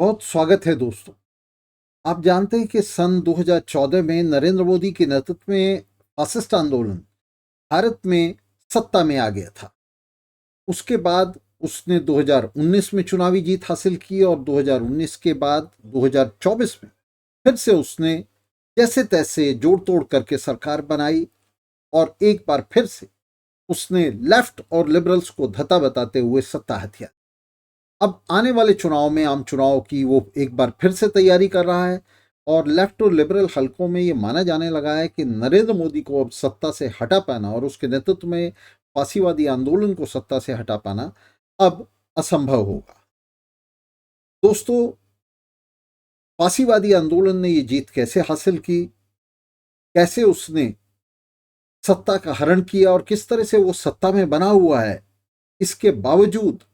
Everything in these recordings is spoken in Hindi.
बहुत स्वागत है दोस्तों। आप जानते हैं कि सन 2014 में नरेंद्र मोदी के नेतृत्व में फासिस्ट आंदोलन भारत में सत्ता में आ गया था। उसके बाद उसने 2019 में चुनावी जीत हासिल की और 2019 के बाद 2024 में फिर से उसने जैसे तैसे जोड़ तोड़ करके सरकार बनाई और एक बार फिर से उसने लेफ्ट और लिबरल्स को धता बताते हुए सत्ता हथिया। अब आने वाले चुनाव में आम चुनाव की वो एक बार फिर से तैयारी कर रहा है और लेफ्ट और लिबरल हलकों में ये माना जाने लगा है कि नरेंद्र मोदी को अब सत्ता से हटा पाना और उसके नेतृत्व में फांसीवादी आंदोलन को सत्ता से हटा पाना अब असंभव होगा। दोस्तों, फांसीवादी आंदोलन ने ये जीत कैसे हासिल की, कैसे उसने सत्ता का हरण किया और किस तरह से वो सत्ता में बना हुआ है, इसके बावजूद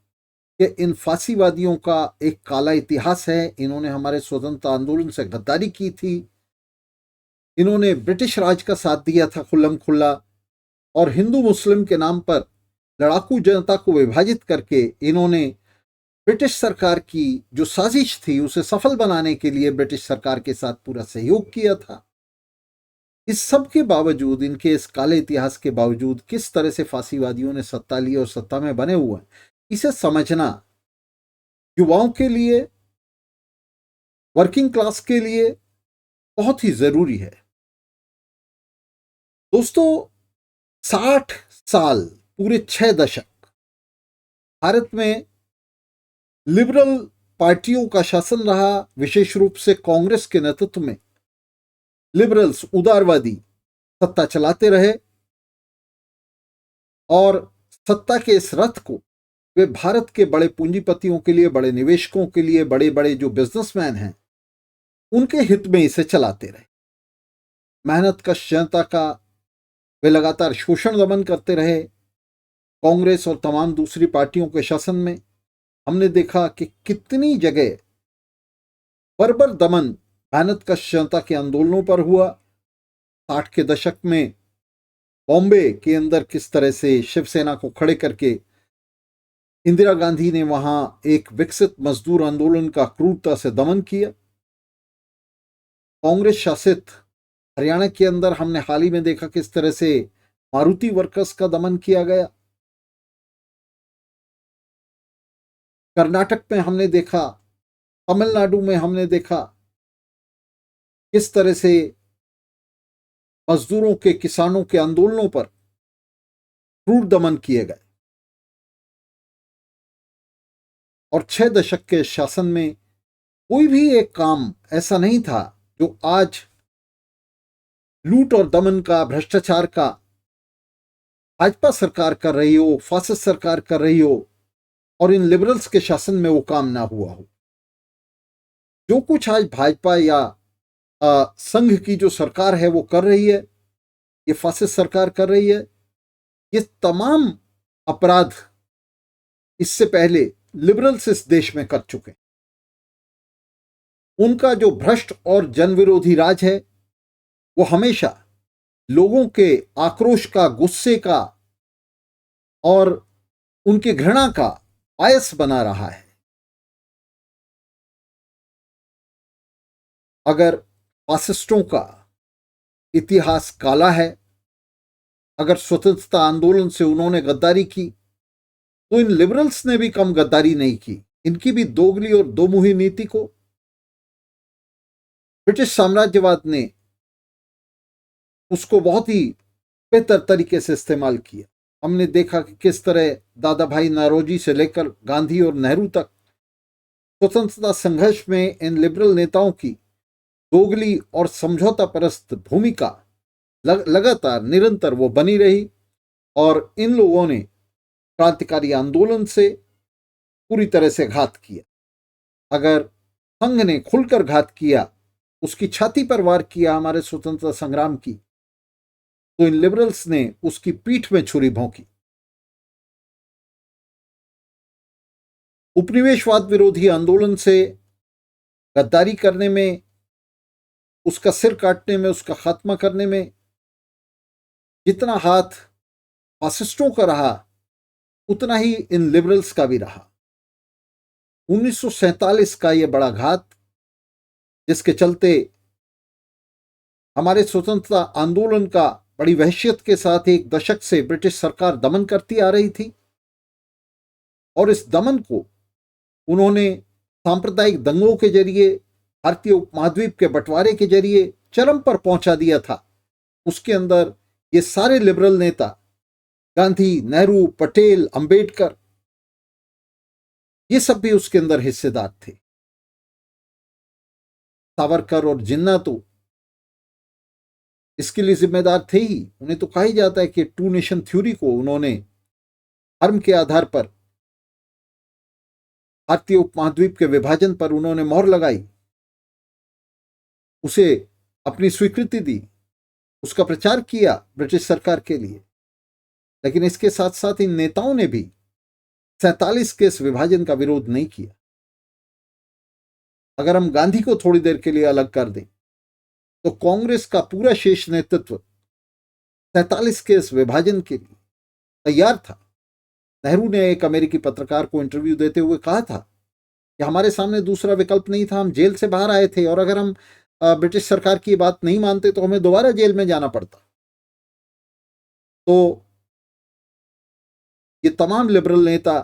कि इन फांसीवादियों का एक काला इतिहास है। इन्होंने हमारे स्वतंत्रता आंदोलन से गद्दारी की थी, इन्होंने ब्रिटिश राज का साथ दिया था खुल्लम खुल्ला और हिंदू मुस्लिम के नाम पर लड़ाकू जनता को विभाजित करके इन्होंने ब्रिटिश सरकार की जो साजिश थी उसे सफल बनाने के लिए ब्रिटिश सरकार के साथ पूरा सहयोग किया था। इस सब के बावजूद, इनके इस काले इतिहास के बावजूद किस तरह से फांसीवादियों ने सत्ता ली और सत्ता में बने हुए हैं, इसे समझना युवाओं के लिए, वर्किंग क्लास के लिए बहुत ही जरूरी है। दोस्तों, 60 साल, पूरे 6 दशक भारत में लिबरल पार्टियों का शासन रहा। विशेष रूप से कांग्रेस के नेतृत्व में लिबरल्स, उदारवादी सत्ता चलाते रहे और सत्ता के इस रथ को वे भारत के बड़े पूंजीपतियों के लिए, बड़े निवेशकों के लिए, बड़े बड़े जो बिजनेसमैन हैं उनके हित में इसे चलाते रहे। मेहनत कश जनता का वे लगातार शोषण दमन करते रहे। कांग्रेस और तमाम दूसरी पार्टियों के शासन में हमने देखा कि कितनी जगह बर्बर दमन मेहनत कश जनता के आंदोलनों पर हुआ। 60 के दशक में बॉम्बे के अंदर किस तरह से शिवसेना को खड़े करके इंदिरा गांधी ने वहां एक विकसित मजदूर आंदोलन का क्रूरता से दमन किया। कांग्रेस शासित हरियाणा के अंदर हमने हाल ही में देखा किस तरह से मारुति वर्कर्स का दमन किया गया। कर्नाटक में हमने देखा, तमिलनाडु में हमने देखा किस तरह से मजदूरों के, किसानों के आंदोलनों पर क्रूर दमन किए गए। और 6 दशक के शासन में कोई भी एक काम ऐसा नहीं था जो आज लूट और दमन का, भ्रष्टाचार का भाजपा सरकार कर रही हो, फासिस्ट सरकार कर रही हो और इन लिबरल्स के शासन में वो काम ना हुआ हो। जो कुछ आज भाजपा या संघ की जो सरकार है वो कर रही है, ये फासिस्ट सरकार कर रही है, ये तमाम अपराध इससे पहले लिबरल्स इस देश में कर चुके हैं। उनका जो भ्रष्ट और जनविरोधी राज है वो हमेशा लोगों के आक्रोश का, गुस्से का और उनकी घृणा का बायस बना रहा है। अगर फासिस्टों का इतिहास काला है, अगर स्वतंत्रता आंदोलन से उन्होंने गद्दारी की, तो इन लिबरल्स ने भी कम गद्दारी नहीं की। इनकी भी दोगली और दोमुही नीति को ब्रिटिश साम्राज्यवाद ने उसको बहुत ही बेहतर तरीके से इस्तेमाल किया। हमने देखा कि किस तरह दादा भाई नौरोजी से लेकर गांधी और नेहरू तक स्वतंत्रता संघर्ष में इन लिबरल नेताओं की दोगली और समझौता परस्त भूमिका लगातार, निरंतर वो बनी रही और इन लोगों ने क्रांतिकारी आंदोलन से पूरी तरह से घात किया। अगर संघ ने खुलकर घात किया, उसकी छाती पर वार किया हमारे स्वतंत्रता संग्राम की, तो इन लिबरल्स ने उसकी पीठ में छुरी भोंकी। उपनिवेशवाद विरोधी आंदोलन से गद्दारी करने में, उसका सिर काटने में, उसका खात्मा करने में जितना हाथ फासिस्टों का रहा उतना ही इन लिबरल्स का भी रहा। 1947 का ये बड़ा घात, जिसके चलते हमारे स्वतंत्रता आंदोलन का बड़ी वहशियत के साथ एक दशक से ब्रिटिश सरकार दमन करती आ रही थी, और इस दमन को उन्होंने सांप्रदायिक दंगों के जरिए, भारतीय उपमहाद्वीप के बंटवारे के जरिए चरम पर पहुंचा दिया था। उसके अंदर ये सारे लिबरल नेता, गांधी, नेहरू, पटेल, अंबेडकर, ये सब भी उसके अंदर हिस्सेदार थे। सावरकर और जिन्ना तो इसके लिए जिम्मेदार थे ही। उन्हें तो कहा ही जाता है कि टू नेशन थ्योरी को उन्होंने धर्म के आधार पर भारतीय उपमहाद्वीप के विभाजन पर उन्होंने मोहर लगाई, उसे अपनी स्वीकृति दी, उसका प्रचार किया ब्रिटिश सरकार के लिए। लेकिन इसके साथ साथ इन नेताओं ने भी 47 के इस विभाजन का विरोध नहीं किया। अगर हम गांधी को थोड़ी देर के लिए अलग कर दें, तो कांग्रेस का पूरा शेष नेतृत्व 47 के इस विभाजन के लिए तैयार था। नेहरू ने एक अमेरिकी पत्रकार को इंटरव्यू देते हुए कहा था कि हमारे सामने दूसरा विकल्प नहीं था, हम जेल से बाहर आए थे, और अगर हम ब्रिटिश सरकार की बात नहीं मानते तो हमें दोबारा जेल में जाना पड़ता। तो ये तमाम लिबरल नेता,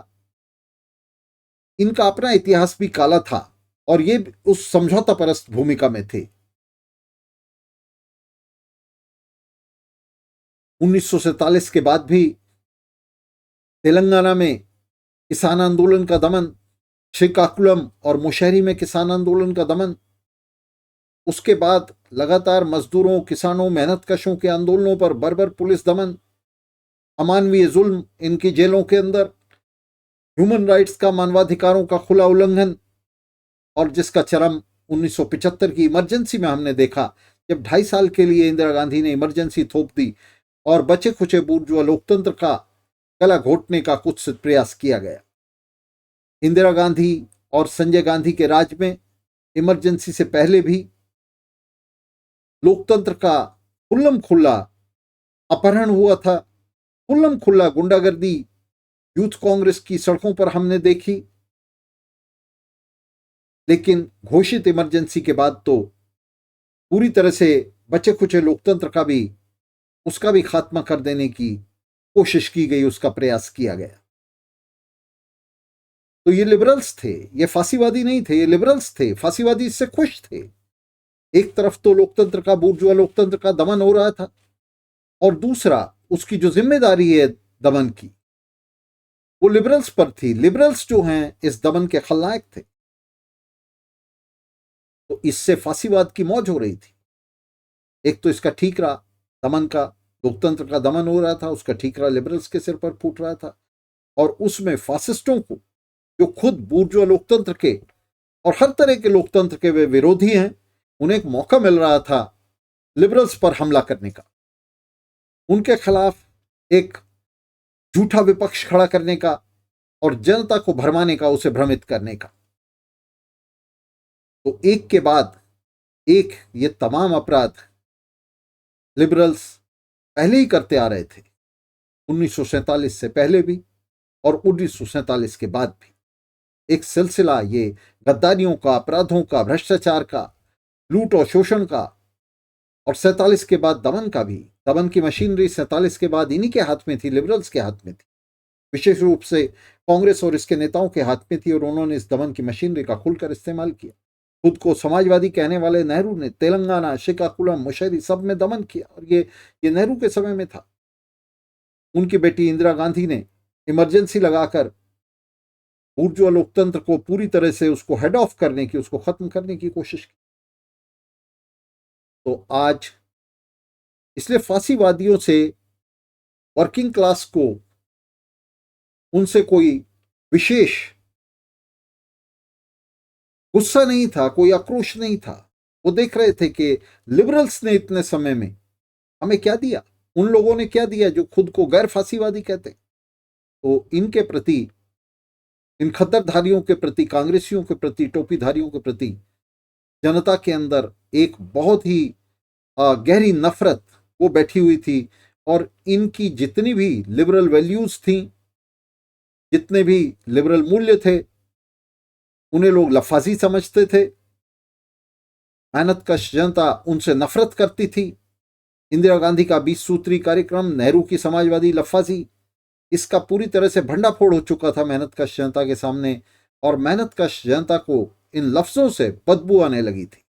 इनका अपना इतिहास भी काला था, और ये उस समझौता परस्त भूमिका में थे। 1947 के बाद भी तेलंगाना में किसान आंदोलन का दमन, श्रीकाकुलम और मुशहरी में किसान आंदोलन का दमन, उसके बाद लगातार मजदूरों, किसानों, मेहनतकशों के आंदोलनों पर बर्बर पुलिस दमन, अमानवीय जुल्म इनकी जेलों के अंदर, ह्यूमन राइट्स का, मानवाधिकारों का खुला उल्लंघन, और जिसका चरम 1975 की इमरजेंसी में हमने देखा, जब 2.5 साल के लिए इंदिरा गांधी ने इमरजेंसी थोप दी और बचे खुचे बूर्जुआ लोकतंत्र का गला घोटने का कुछ प्रयास किया गया। इंदिरा गांधी और संजय गांधी के राज में इमरजेंसी से पहले भी लोकतंत्र का खुल्लम खुल्ला अपहरण हुआ था, खुल्लम खुल्ला गुंडागर्दी यूथ कांग्रेस की सड़कों पर हमने देखी। लेकिन घोषित इमरजेंसी के बाद तो पूरी तरह से बचे खुचे लोकतंत्र का भी, उसका भी खात्मा कर देने की कोशिश की गई, उसका प्रयास किया गया। तो ये लिबरल्स थे, ये फांसीवादी नहीं थे, ये लिबरल्स थे। फांसीवादी इससे खुश थे। एक तरफ तो लोकतंत्र का, बूर्जुआ लोकतंत्र का दमन हो रहा था, और दूसरा उसकी जो जिम्मेदारी है दमन की, वो लिबरल्स पर थी। लिबरल्स जो हैं इस दमन के खलनायक थे। तो इससे फांसीवाद की मौज हो रही थी। एक तो इसका ठीक रहा दमन का, लोकतंत्र का दमन हो रहा था, उसका ठीक रहा लिबरल्स के सिर पर फूट रहा था। और उसमें फासिस्टों को, जो खुद बूर्जुआ लोकतंत्र के और हर तरह के लोकतंत्र के वे विरोधी हैं, उन्हें एक मौका मिल रहा था लिबरल्स पर हमला करने का, उनके खिलाफ एक झूठा विपक्ष खड़ा करने का, और जनता को भरमाने का, उसे भ्रमित करने का। तो एक के बाद एक ये तमाम अपराध लिबरल्स पहले ही करते आ रहे थे, 1947 से पहले भी और 1947 के बाद भी। एक सिलसिला ये गद्दारियों का, अपराधों का, भ्रष्टाचार का, लूट और शोषण का, और 47 के बाद दमन का भी। दमन की मशीनरी 47 के बाद इन्हीं के हाथ में थी, लिबरल्स के हाथ में थी, विशेष रूप से कांग्रेस और इसके नेताओं के हाथ में थी, और उन्होंने इस दमन की मशीनरी का खुलकर इस्तेमाल किया। खुद को समाजवादी कहने वाले नेहरू ने तेलंगाना, श्रीकाकुलम, मुशहरी सब में दमन किया, और ये नेहरू के समय में था। उनकी बेटी इंदिरा गांधी ने इमरजेंसी लगाकर बूर्जुआ लोकतंत्र को पूरी तरह से उसको हेड ऑफ करने की, उसको खत्म करने की कोशिश की। तो आज इसलिए फांसीवादियों से वर्किंग क्लास को, उनसे कोई विशेष गुस्सा नहीं था, कोई आक्रोश नहीं था। वो देख रहे थे कि लिबरल्स ने इतने समय में हमें क्या दिया, उन लोगों ने क्या दिया जो खुद को गैर फांसीवादी कहते। तो इनके प्रति, इन खद्दरधारियों के प्रति, कांग्रेसियों के प्रति, टोपीधारियों के प्रति जनता के अंदर एक बहुत ही गहरी नफरत वो बैठी हुई थी। और इनकी जितनी भी लिबरल वैल्यूज थी, जितने भी लिबरल मूल्य थे, उन्हें लोग लफाजी समझते थे। मेहनतकश जनता उनसे नफरत करती थी। इंदिरा गांधी का 20 सूत्री कार्यक्रम, नेहरू की समाजवादी लफाजी, इसका पूरी तरह से भंडाफोड़ हो चुका था मेहनतकश जनता के सामने, और मेहनतकश जनता को इन लफ्जों से बदबू आने लगी थी।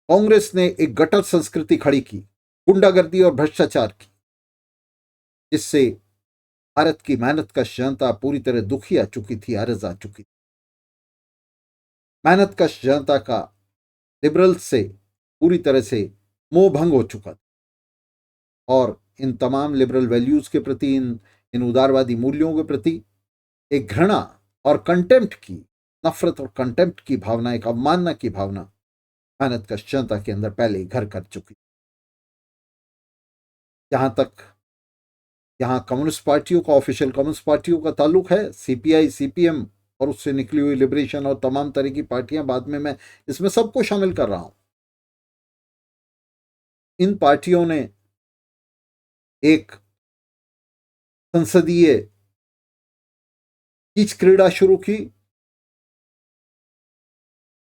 कांग्रेस ने एक गटर संस्कृति खड़ी की, गुंडागर्दी और भ्रष्टाचार की, जिससे भारत की मेहनतकश जनता पूरी तरह दुखी आ चुकी थी, अर्ज आ चुकी थी। मेहनतकश जनता का लिबरल से पूरी तरह से मोह भंग हो चुका था, और इन तमाम लिबरल वैल्यूज के प्रति, इन उदारवादी मूल्यों के प्रति एक घृणा और कंटेम्प्ट की, नफरत और कंटेम्प्ट की भावना, एक अवमानना की भावना मेहनतकश जनता के अंदर पहले ही घर कर चुकी। जहां तक यहाँ कम्युनिस्ट पार्टियों का, ऑफिशियल कम्युनिस्ट पार्टियों का ताल्लुक है, सीपीआई, सीपीएम और उससे निकली हुई लिबरेशन और तमाम तरह की पार्टियां, बाद में मैं इसमें सबको शामिल कर रहा हूं। इन पार्टियों ने एक संसदीय कीच क्रीड़ा शुरू की।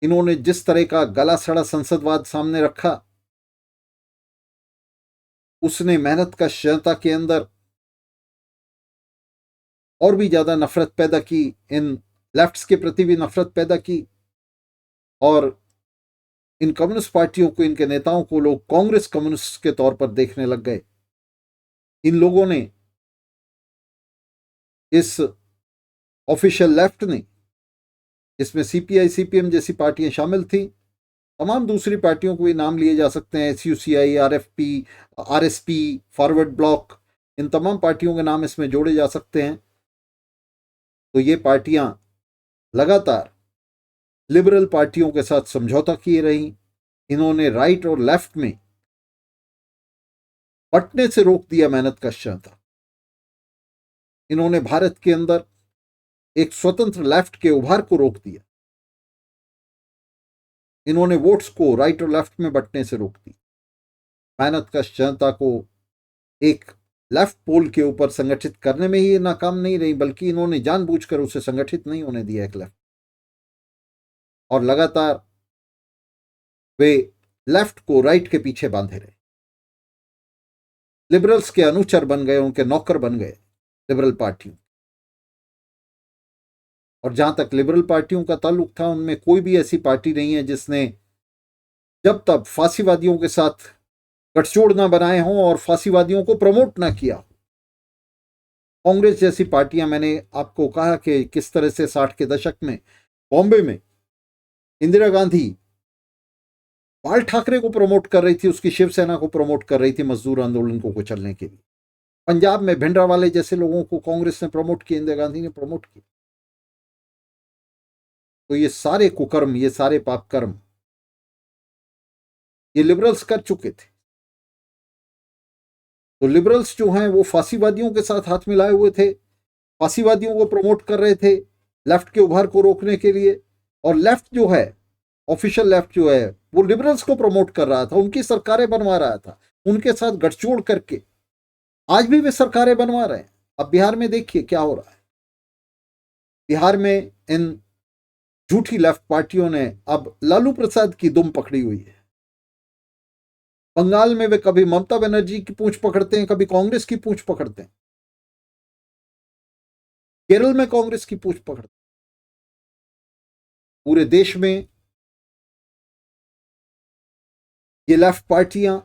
इन्होंने जिस तरह का गला सड़ा संसदवाद सामने रखा, उसने मेहनतकश जनता के अंदर और भी ज्यादा नफरत पैदा की, इन लेफ्ट्स के प्रति भी नफरत पैदा की, और इन कम्युनिस्ट पार्टियों को, इनके नेताओं को लोग कांग्रेस कम्युनिस्ट के तौर पर देखने लग गए। इन लोगों ने, इस ऑफिशियल लेफ्ट ने, जिसमें सीपीआई, सीपीएम जैसी पार्टियां शामिल थी, तमाम दूसरी पार्टियों को भी नाम लिए जा सकते हैं, SUCI, RFP, RSP, Forward Bloc, इन तमाम पार्टियों के नाम इसमें जोड़े जा सकते हैं। तो ये पार्टियां लगातार लिबरल पार्टियों के साथ समझौता किए रही। इन्होंने राइट और लेफ्ट में बंटने से रोक दिया मेहनतकश जनता। इन्होंने भारत के अंदर एक स्वतंत्र लेफ्ट के उभार को रोक दिया। इन्होंने वोट्स को राइट और लेफ्ट में बंटने से रोक दी। मेहनतकश जनता को एक लेफ्ट पोल के ऊपर संगठित करने में ही नाकाम नहीं रही, बल्कि इन्होंने जानबूझकर उसे संगठित नहीं होने दिया एक लेफ्ट, और लगातार वे लेफ्ट को राइट के पीछे बांधे रहे। लिबरल्स के अनुचर बन गए, उनके नौकर बन गए लिबरल पार्टियों। और जहां तक लिबरल पार्टियों का ताल्लुक था, उनमें कोई भी ऐसी पार्टी नहीं है जिसने जब तक फांसीवादियों के साथ गठजोड़ ना बनाए हों और फांसीवादियों को प्रमोट ना किया। कांग्रेस जैसी पार्टियां, मैंने आपको कहा कि किस तरह से 60 के दशक में बॉम्बे में इंदिरा गांधी बाल ठाकरे को प्रमोट कर रही थी, उसकी शिवसेना को प्रमोट कर रही थी मजदूर आंदोलन को कुचलने के लिए। पंजाब में भिंडरावाले जैसे लोगों को कांग्रेस ने प्रमोट किया, इंदिरा गांधी ने प्रमोट किया। तो ये सारे कुकर्म, ये सारे पापकर्म ये लिबरल्स कर चुके थे। तो लिबरल्स जो हैं वो फांसीवादियों के साथ हाथ मिलाए हुए थे, फांसीवादियों को प्रमोट कर रहे थे लेफ्ट के उभार को रोकने के लिए, और लेफ्ट जो है, ऑफिशियल लेफ्ट जो है, वो लिबरल्स को प्रमोट कर रहा था, उनकी सरकारें बनवा रहा था, उनके साथ गठजोड़ करके आज भी वे सरकारें बनवा रहे हैं। अब बिहार में देखिए क्या हो रहा है। बिहार में इन झूठी लेफ्ट पार्टियों ने अब लालू प्रसाद की दुम पकड़ी हुई है। बंगाल में वे कभी ममता बनर्जी की पूंछ पकड़ते हैं, कभी कांग्रेस की पूंछ पकड़ते हैं। केरल में कांग्रेस की पूंछ पकड़ते हैं। पूरे देश में ये लेफ्ट पार्टियां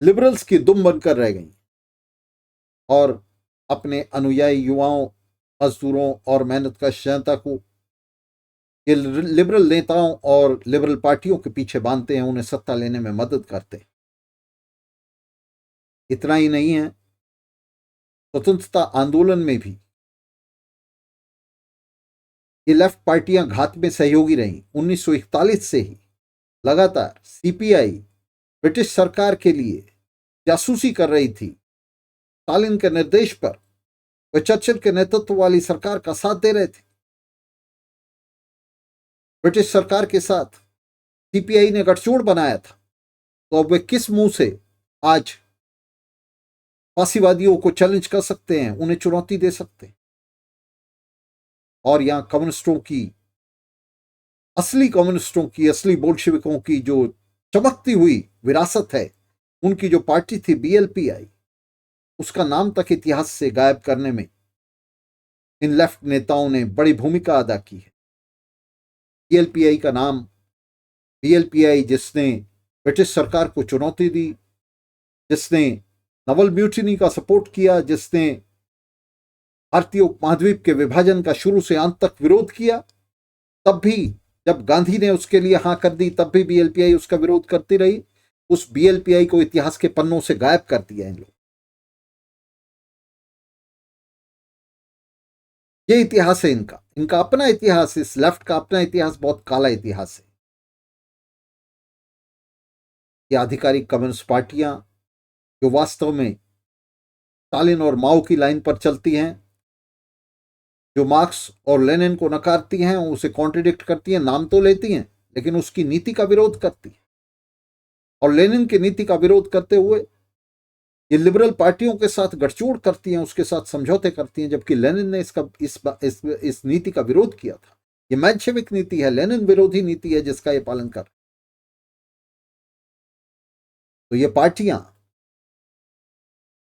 लिबरल्स की दुम बनकर रह गई, और अपने अनुयायी युवाओं, मजदूरों और मेहनतकश जनता को ये लिबरल नेताओं और लिबरल पार्टियों के पीछे बांधते हैं, उन्हें सत्ता लेने में मदद करते हैं। इतना ही नहीं है, स्वतंत्रता आंदोलन में भी ये लेफ्ट पार्टियां घात में सहयोगी रहीं। 1941 से ही लगातार सीपीआई ब्रिटिश सरकार के लिए जासूसी कर रही थी। स्टालिन के निर्देश पर वे चर्चिल के नेतृत्व वाली सरकार का साथ दे रहे थे। ब्रिटिश सरकार के साथ सीपीआई ने गठजोड़ बनाया था, तो अब वे किस मुंह से आज फांसीवादियों को चैलेंज कर सकते हैं, उन्हें चुनौती दे सकते हैं? और यहां कम्युनिस्टों की, असली कम्युनिस्टों की, असली बोल्शेविकों की जो चमकती हुई विरासत है, उनकी जो पार्टी थी बीएलपीआई, उसका नाम तक इतिहास से गायब करने में इन लेफ्ट नेताओं ने बड़ी भूमिका अदा की है। बीएलपीआई का नाम, बीएलपीआई जिसने ब्रिटिश सरकार को चुनौती दी, जिसने नवल म्यूटिनी का सपोर्ट किया, जिसने भारतीय उपमहाद्वीप के विभाजन का शुरू से अंत तक विरोध किया, तब भी जब गांधी ने उसके लिए हां कर दी तब भी बीएलपीआई उसका विरोध करती रही। उस बीएलपीआई को इतिहास के पन्नों से गायब कर दिया इन लोग। ये इतिहास है इनका, इनका अपना इतिहास, इस लेफ्ट का अपना इतिहास बहुत काला इतिहास है। ये आधिकारिक कम्युनिस्ट पार्टियां जो वास्तव में स्टालिन और माओ की लाइन पर चलती हैं, जो मार्क्स और लेनिन को नकारती हैं, उसे कॉन्ट्रडिक्ट करती हैं, नाम तो लेती हैं लेकिन उसकी नीति का विरोध करती हैं। और लेनिन की नीति का विरोध करते हुए ये लिबरल पार्टियों के साथ गठजोड़ करती हैं, उसके साथ समझौते करती हैं, जबकि लेनिन ने इस नीति का विरोध किया था। ये मेंशेविक नीति है, लेनिन विरोधी नीति है जिसका ये पालन कर। तो ये पार्टियां,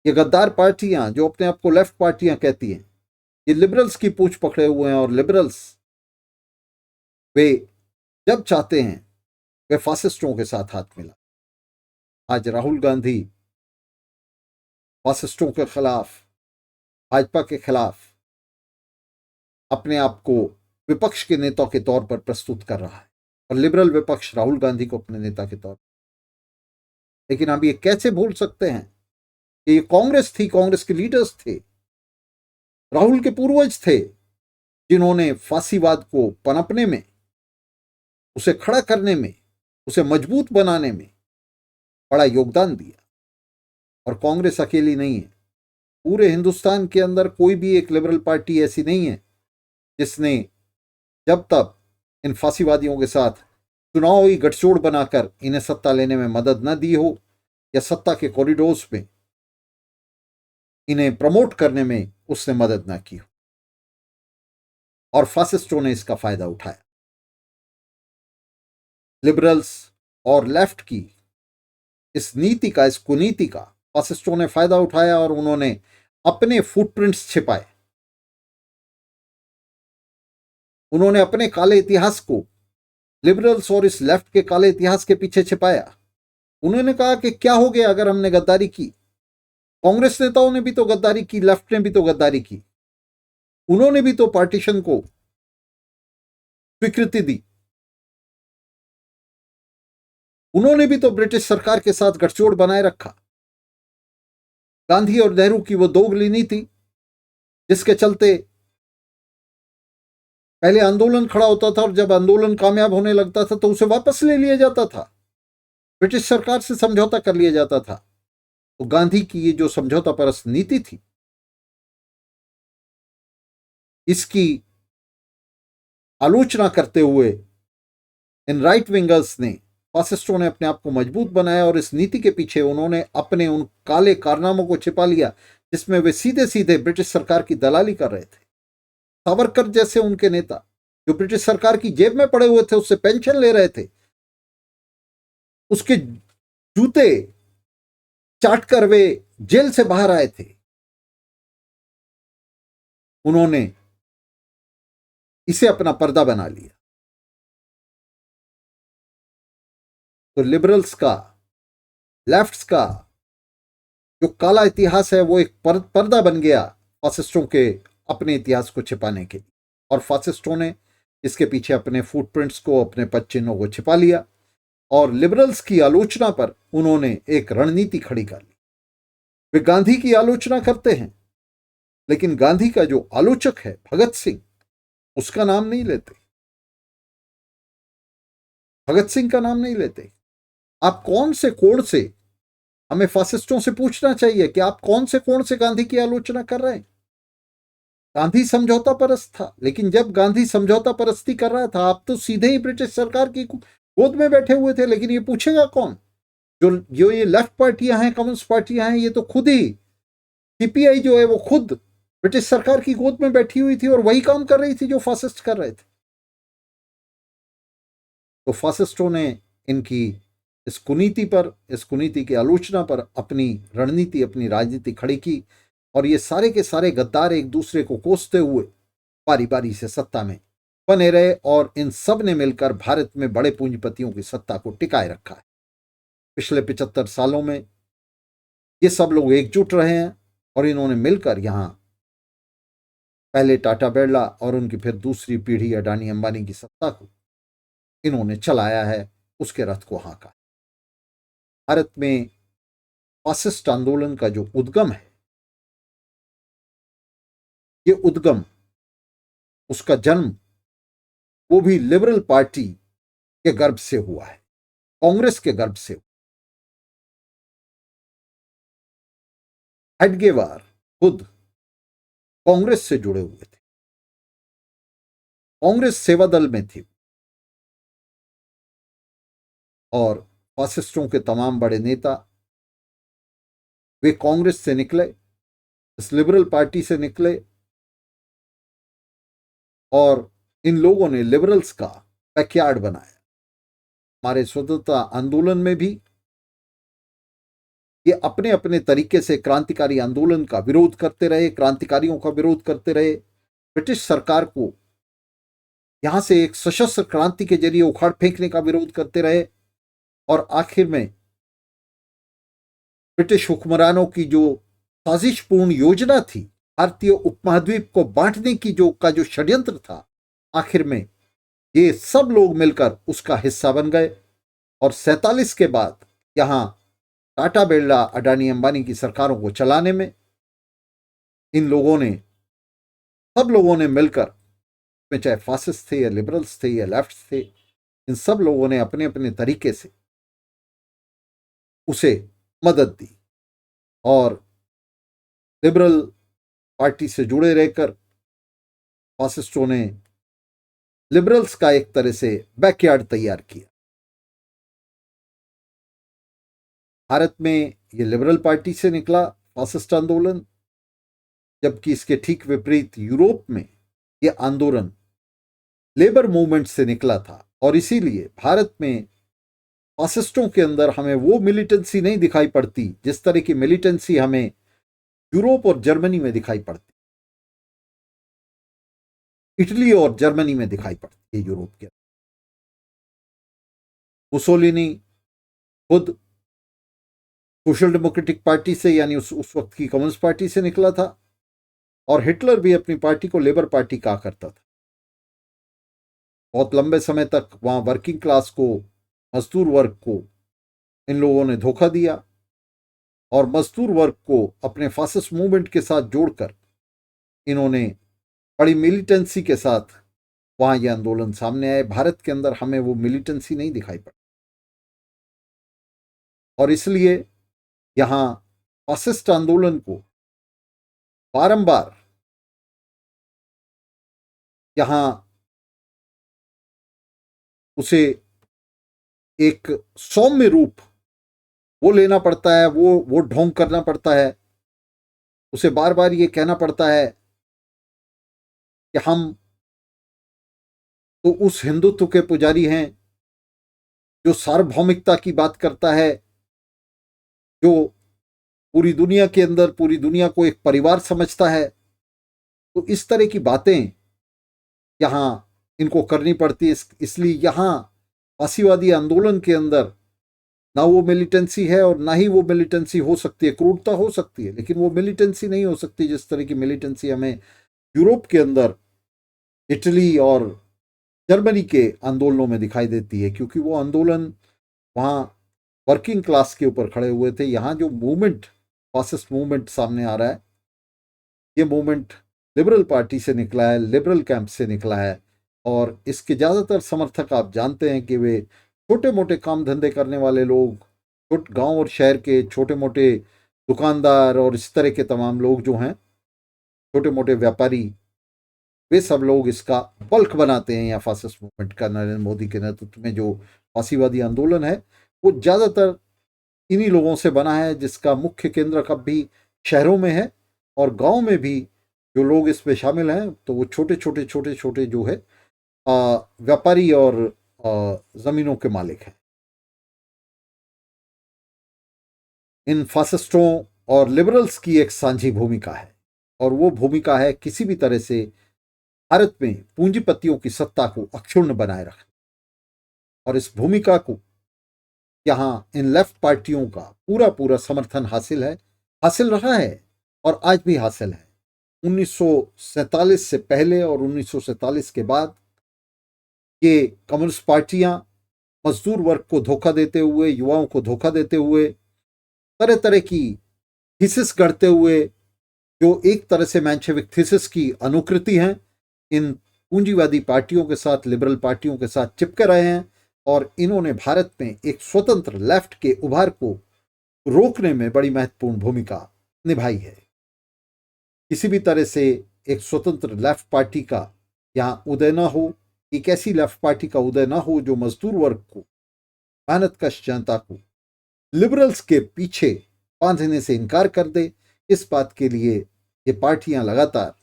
ये गद्दार पार्टियां जो अपने आप को लेफ्ट पार्टियां कहती हैं, ये लिबरल्स की पूंछ पकड़े हुए हैं। और लिबरल्स वे जब चाहते हैं वे फासिस्टों के साथ हाथ मिला। आज राहुल गांधी फासिस्टों के खिलाफ, भाजपा के खिलाफ अपने आप को विपक्ष के नेता के तौर पर प्रस्तुत कर रहा है, और लिबरल विपक्ष राहुल गांधी को अपने नेता के तौर पर। लेकिन हम ये कैसे भूल सकते हैं कि ये कांग्रेस थी, कांग्रेस के लीडर्स थे, राहुल के पूर्वज थे, जिन्होंने फांसीवाद को पनपने में, उसे खड़ा करने में, उसे मजबूत बनाने में बड़ा योगदान दिया। और कांग्रेस अकेली नहीं है, पूरे हिंदुस्तान के अंदर कोई भी एक लिबरल पार्टी ऐसी नहीं है जिसने जब तक इन फांसीवादियों के साथ चुनावी गठजोड़ बनाकर इन्हें सत्ता लेने में मदद न दी हो, या सत्ता के कॉरिडोर्स में इन्हें प्रमोट करने में उसने मदद न की हो। और फासिस्टों ने इसका फायदा उठाया। लिबरल्स और लेफ्ट की इस नीति का, इस कुनीति का फासिस्टों ने फायदा उठाया और उन्होंने अपने फुटप्रिंट्स छिपाए। उन्होंने अपने काले इतिहास को लिबरल्स और इस लेफ्ट के काले इतिहास के पीछे छिपाया। उन्होंने कहा कि क्या हो गया अगर हमने गद्दारी की। कांग्रेस नेताओं ने भी तो गद्दारी की, लेफ्ट ने भी तो गद्दारी की, उन्होंने भी तो पार्टीशन को स्वीकृति दी, उन्होंने भी तो ब्रिटिश सरकार के साथ गठजोड़ बनाए रखा। गांधी और नेहरू की वो दोगली नीति, जिसके चलते पहले आंदोलन खड़ा होता था और जब आंदोलन कामयाब होने लगता था तो उसे वापस ले लिया जाता था, ब्रिटिश सरकार से समझौता कर लिया जाता था। तो गांधी की ये जो समझौता परस्त नीति थी, इसकी आलोचना करते हुए इन राइट विंगर्स ने, फासिस्टों ने अपने आप को मजबूत बनाया और इस नीति के पीछे उन्होंने अपने उन काले कारनामों को छिपा लिया जिसमें वे सीधे सीधे ब्रिटिश सरकार की दलाली कर रहे थे। सावरकर जैसे उनके नेता जो ब्रिटिश सरकार की जेब में पड़े हुए थे, उससे पेंशन ले रहे थे, उसके जूते चाटकर वे जेल से बाहर आए थे, उन्होंने इसे अपना पर्दा बना लिया। तो लिबरल्स का, लेफ्ट्स का जो काला इतिहास है वो एक पर्दा बन गया फासिस्टों के अपने इतिहास को छिपाने के लिए, और फासिस्टों ने इसके पीछे अपने फुटप्रिंट्स को, अपने पदचिन्हों को छिपा लिया और लिबरल्स की आलोचना पर उन्होंने एक रणनीति खड़ी कर ली। वे गांधी की आलोचना करते हैं लेकिन गांधी का जो आलोचक है भगत सिंह, उसका नाम नहीं लेते, भगत सिंह का नाम नहीं लेते। आप कौन से कोण से, हमें फासिस्टों से पूछना चाहिए कि आप कौन से कोण से गांधी की आलोचना कर रहे हैं। गांधी समझौता परस्त था, लेकिन जब गांधी समझौता परस्ती कर रहा था आप तो सीधे ही ब्रिटिश सरकार की गोद में बैठे हुए थे। लेकिन ये पूछेगा कौन? जो ये लेफ्ट पार्टियां हैं, कम्युनिस्ट पार्टियां हैं, ये तो खुद ही, सीपीआई जो है वो खुद ब्रिटिश सरकार की गोद में बैठी हुई थी और वही काम कर रही थी जो फासिस्ट कर रहे थे। तो फासिस्टों ने इनकी इस कुनीति की आलोचना पर अपनी रणनीति, अपनी राजनीति खड़ी की और ये सारे के सारे गद्दार एक दूसरे को कोसते हुए बारी बारी से सत्ता में बने रहे और इन सब ने मिलकर भारत में बड़े पूंजीपतियों की सत्ता को टिकाए रखा है। पिछले 75 सालों में ये सब लोग एकजुट रहे हैं और इन्होंने मिलकर यहां पहले टाटा बिरला और उनकी फिर दूसरी पीढ़ी अडानी अंबानी की सत्ता को इन्होंने चलाया है, उसके रथ को हाँका। भारत में फासिस्ट आंदोलन का जो उद्गम है, ये उद्गम, उसका जन्म वो भी लिबरल पार्टी के गर्भ से हुआ है, कांग्रेस के गर्भ से। हेडगेवार खुद कांग्रेस से जुड़े हुए थे, कांग्रेस सेवा दल में थी और फासिस्टों के तमाम बड़े नेता वे कांग्रेस से निकले, इस लिबरल पार्टी से निकले और इन लोगों ने लिबरल्स का बैकयार्ड बनाया। हमारे स्वतंत्रता आंदोलन में भी ये अपने अपने तरीके से क्रांतिकारी आंदोलन का विरोध करते रहे, क्रांतिकारियों का विरोध करते रहे, ब्रिटिश सरकार को यहां से एक सशस्त्र क्रांति के जरिए उखाड़ फेंकने का विरोध करते रहे और आखिर में ब्रिटिश हुक्मरानों की जो साजिशपूर्ण योजना थी, भारतीय उपमहाद्वीप को बांटने की जो षड्यंत्र था, आखिर में ये सब लोग मिलकर उसका हिस्सा बन गए और 47 के बाद यहां टाटा बिरला अडानी अंबानी की सरकारों को चलाने में इन लोगों ने, सब लोगों ने मिलकर, में चाहे फासिस्ट थे या लिबरल्स थे या लेफ्ट थे, इन सब लोगों ने अपने अपने तरीके से उसे मदद दी और लिबरल पार्टी से जुड़े रहकर फासिस्टों ने लिबरल्स का एक तरह से बैकयार्ड तैयार किया। भारत में ये लिबरल पार्टी से निकला फासिस्ट आंदोलन, जबकि इसके ठीक विपरीत यूरोप में यह आंदोलन लेबर मूवमेंट से निकला था और इसीलिए भारत में फासिस्टों के अंदर हमें वो मिलिटेंसी नहीं दिखाई पड़ती जिस तरह की मिलिटेंसी हमें यूरोप और जर्मनी में दिखाई पड़ती, इटली और जर्मनी में दिखाई पड़ती है यूरोप के अंदर। मुसोलिनी खुद सोशल डेमोक्रेटिक पार्टी से, यानी उस वक्त की कम्युनिस्ट पार्टी से निकला था और हिटलर भी अपनी पार्टी को लेबर पार्टी कहा करता था। बहुत लंबे समय तक वहां वर्किंग क्लास को, मजदूर वर्ग को इन लोगों ने धोखा दिया और मजदूर वर्ग को अपने फासिस्ट मूवमेंट के साथ जोड़कर इन्होंने बड़ी मिलिटेंसी के साथ वहां यह आंदोलन सामने आए। भारत के अंदर हमें वो मिलिटेंसी नहीं दिखाई पड़ी और इसलिए यहां फासिस्ट आंदोलन को बारंबार यहां उसे एक सौम्य रूप वो लेना पड़ता है, वो ढोंग करना पड़ता है, उसे बार बार ये कहना पड़ता है कि हम तो उस हिंदुत्व के पुजारी हैं जो सार्वभौमिकता की बात करता है, जो पूरी दुनिया के अंदर पूरी दुनिया को एक परिवार समझता है। तो इस तरह की बातें यहां इनको करनी पड़ती है। इसलिए यहां फासीवादी आंदोलन के अंदर ना वो मिलिटेंसी है और ना ही वो मिलिटेंसी हो सकती है। क्रूरता हो सकती है लेकिन वो मिलिटेंसी नहीं हो सकती जिस तरह की मिलिटेंसी हमें यूरोप के अंदर इटली और जर्मनी के आंदोलनों में दिखाई देती है, क्योंकि वो आंदोलन वहाँ वर्किंग क्लास के ऊपर खड़े हुए थे। यहाँ जो मूवमेंट, फासिस्ट मूवमेंट सामने आ रहा है, ये मूवमेंट लिबरल पार्टी से निकला है, लिबरल कैंप से निकला है और इसके ज़्यादातर समर्थक आप जानते हैं कि वे छोटे मोटे काम धंधे करने वाले लोग, गांव और शहर के छोटे मोटे दुकानदार और इस तरह के तमाम लोग जो हैं, छोटे मोटे व्यापारी, वे सब लोग इसका बल्क बनाते हैं। या फासिस्ट मूवमेंट का नरेंद्र मोदी के नेतृत्व में जो फासीवादी आंदोलन है वो ज़्यादातर इन्हीं लोगों से बना है, जिसका मुख्य केंद्र कब भी शहरों में है और गांव में भी जो लोग इसमें शामिल हैं तो वो छोटे छोटे जो है व्यापारी और जमीनों के मालिक हैं। इन फासिस्टों और लिबरल्स की एक साझी भूमिका है, और वो भूमिका है किसी भी तरह से भारत में पूंजीपतियों की सत्ता को अक्षुण्ण बनाए रखना। और इस भूमिका को यहाँ इन लेफ्ट पार्टियों का पूरा पूरा समर्थन हासिल रहा है और आज भी हासिल है। 1947 से पहले और 1947 के बाद ये कम्युनिस्ट पार्टियां मजदूर वर्ग को धोखा देते हुए, युवाओं को धोखा देते हुए, तरह तरह की थीसिस गढ़ते हुए, जो एक तरह से मैंशेविक थीसिस की अनुकृति हैं, इन पूंजीवादी पार्टियों के साथ, लिबरल पार्टियों के साथ चिपके रहे हैं। और इन्होंने भारत में एक स्वतंत्र लेफ्ट के उभार को रोकने में बड़ी महत्वपूर्ण भूमिका निभाई है। किसी भी तरह से एक स्वतंत्र लेफ्ट पार्टी का यहाँ उदय ना हो, एक ऐसी लेफ्ट पार्टी का उदय ना हो जो मजदूर वर्ग को, मेहनतकश जनता को लिबरल्स के पीछे बांधने से इनकार कर दे। इस बात के लिए ये पार्टियां लगातार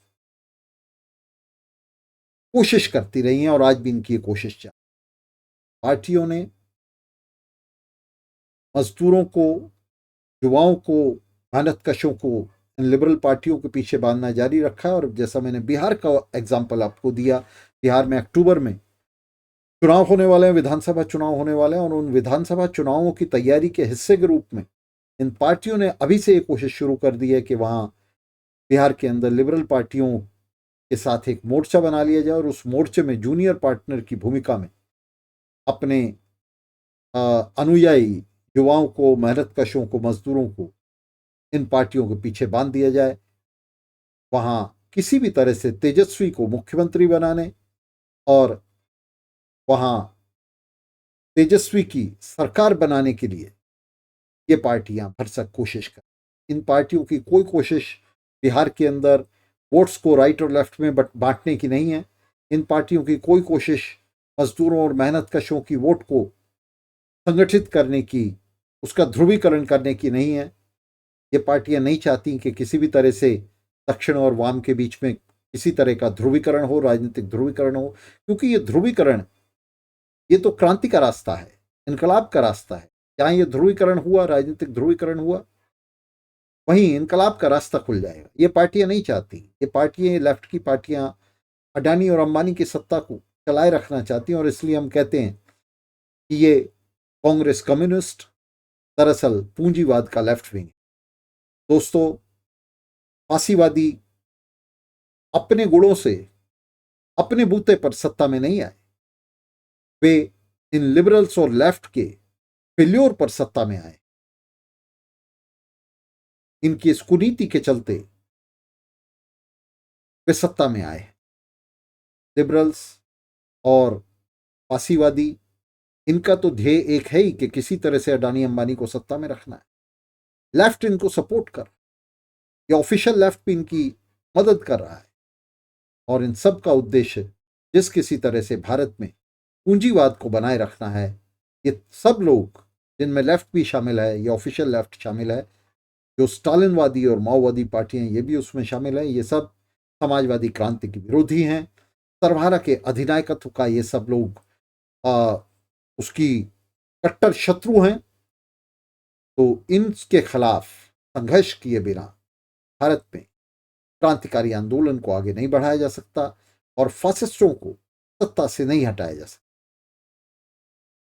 कोशिश करती रही हैं और आज भी इनकी कोशिश जारी। पार्टियों ने मजदूरों को, युवाओं को, मेहनतकशों को इन लिबरल पार्टियों के पीछे बांधना जारी रखा है। और जैसा मैंने बिहार का एग्जाम्पल आपको दिया, बिहार में अक्टूबर में चुनाव होने वाले हैं, विधानसभा चुनाव होने वाले हैं, और उन विधानसभा चुनावों की तैयारी के हिस्से के रूप में इन पार्टियों ने अभी से ये कोशिश शुरू कर दी है कि वहां बिहार के अंदर लिबरल पार्टियों के साथ एक मोर्चा बना लिया जाए और उस मोर्चे में जूनियर पार्टनर की भूमिका में अपने अनुयायी युवाओं को, मेहनतकशों को, मजदूरों को इन पार्टियों के पीछे बांध दिया जाए। वहां किसी भी तरह से तेजस्वी को मुख्यमंत्री बनाने और वहां तेजस्वी की सरकार बनाने के लिए ये पार्टियां भरसक कोशिश कर। इन पार्टियों की कोई कोशिश बिहार के अंदर वोट्स को राइट और लेफ्ट में बांटने की नहीं है। इन पार्टियों की कोई कोशिश मजदूरों और मेहनतकशों की वोट को संगठित करने की, उसका ध्रुवीकरण करने की नहीं है। ये पार्टियां नहीं चाहती कि किसी भी तरह से दक्षिण और वाम के बीच में किसी तरह का ध्रुवीकरण हो, राजनीतिक ध्रुवीकरण हो, क्योंकि ये ध्रुवीकरण, ये तो क्रांति का रास्ता है, इनकलाब का रास्ता है। जहां ये ध्रुवीकरण हुआ, राजनीतिक ध्रुवीकरण हुआ, वहीं इनकलाब का रास्ता खुल जाएगा। ये पार्टियां नहीं चाहती। ये पार्टियां, लेफ्ट की पार्टियां अडानी और अंबानी की सत्ता को चलाए रखना चाहती हैं, और इसलिए हम कहते हैं कि ये कांग्रेस कम्युनिस्ट दरअसल पूंजीवाद का लेफ्ट विंग है। दोस्तों, फांसीवादी अपने गुणों से अपने बूते पर सत्ता में नहीं आए, वे इन लिबरल्स और लेफ्ट के फेल्योर पर सत्ता में आए। इनकी इस कुनीति के चलते वे सत्ता में आए। लिबरल्स और फांसीवादी, इनका तो ध्येय एक है ही कि किसी तरह से अडानी अंबानी को सत्ता में रखना है। लेफ्ट इनको सपोर्ट कर, या ऑफिशियल लेफ्ट भी इनकी मदद कर रहा है, और इन सब का उद्देश्य जिस किसी तरह से भारत में पूंजीवाद को बनाए रखना है। ये सब लोग, जिनमें लेफ्ट भी शामिल है, ये ऑफिशियल लेफ्ट शामिल है, जो स्टालिनवादी और माओवादी पार्टियां ये भी उसमें शामिल है, ये सब समाजवादी क्रांति के विरोधी हैं। सरभारा के अधिनायकत्व का ये सब लोग उसकी कट्टर शत्रु हैं। तो इनके खिलाफ संघर्ष किए बिना भारत में क्रांतिकारी आंदोलन को आगे नहीं बढ़ाया जा सकता और फासिस्टों को सत्ता से नहीं हटाया जा सकता।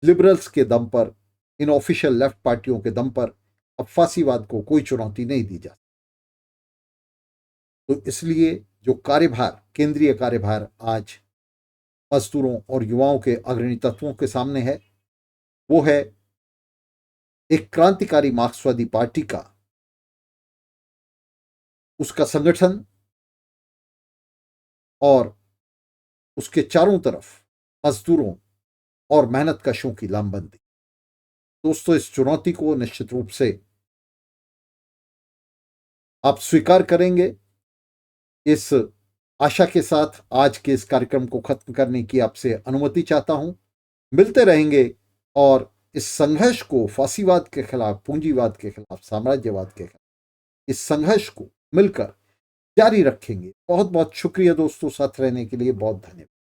लिबरल्स के दम पर, इन ऑफिशियल लेफ्ट पार्टियों के दम पर अब फांसीवाद को कोई चुनौती नहीं दी जा सकती। तो इसलिए जो कार्यभार, केंद्रीय कार्यभार आज मजदूरों और युवाओं के अग्रणी तत्वों के सामने है, वो है एक क्रांतिकारी मार्क्सवादी पार्टी का, उसका संगठन और उसके चारों तरफ मजदूरों और मेहनतकशों की लामबंदी। दोस्तों, इस चुनौती को निश्चित रूप से आप स्वीकार करेंगे। इस आशा के साथ आज के इस कार्यक्रम को खत्म करने की आपसे अनुमति चाहता हूं। मिलते रहेंगे और इस संघर्ष को, फांसीवाद के खिलाफ, पूंजीवाद के खिलाफ, साम्राज्यवाद के खिलाफ, इस संघर्ष को मिलकर जारी रखेंगे। बहुत बहुत शुक्रिया दोस्तों, साथ रहने के लिए बहुत धन्यवाद।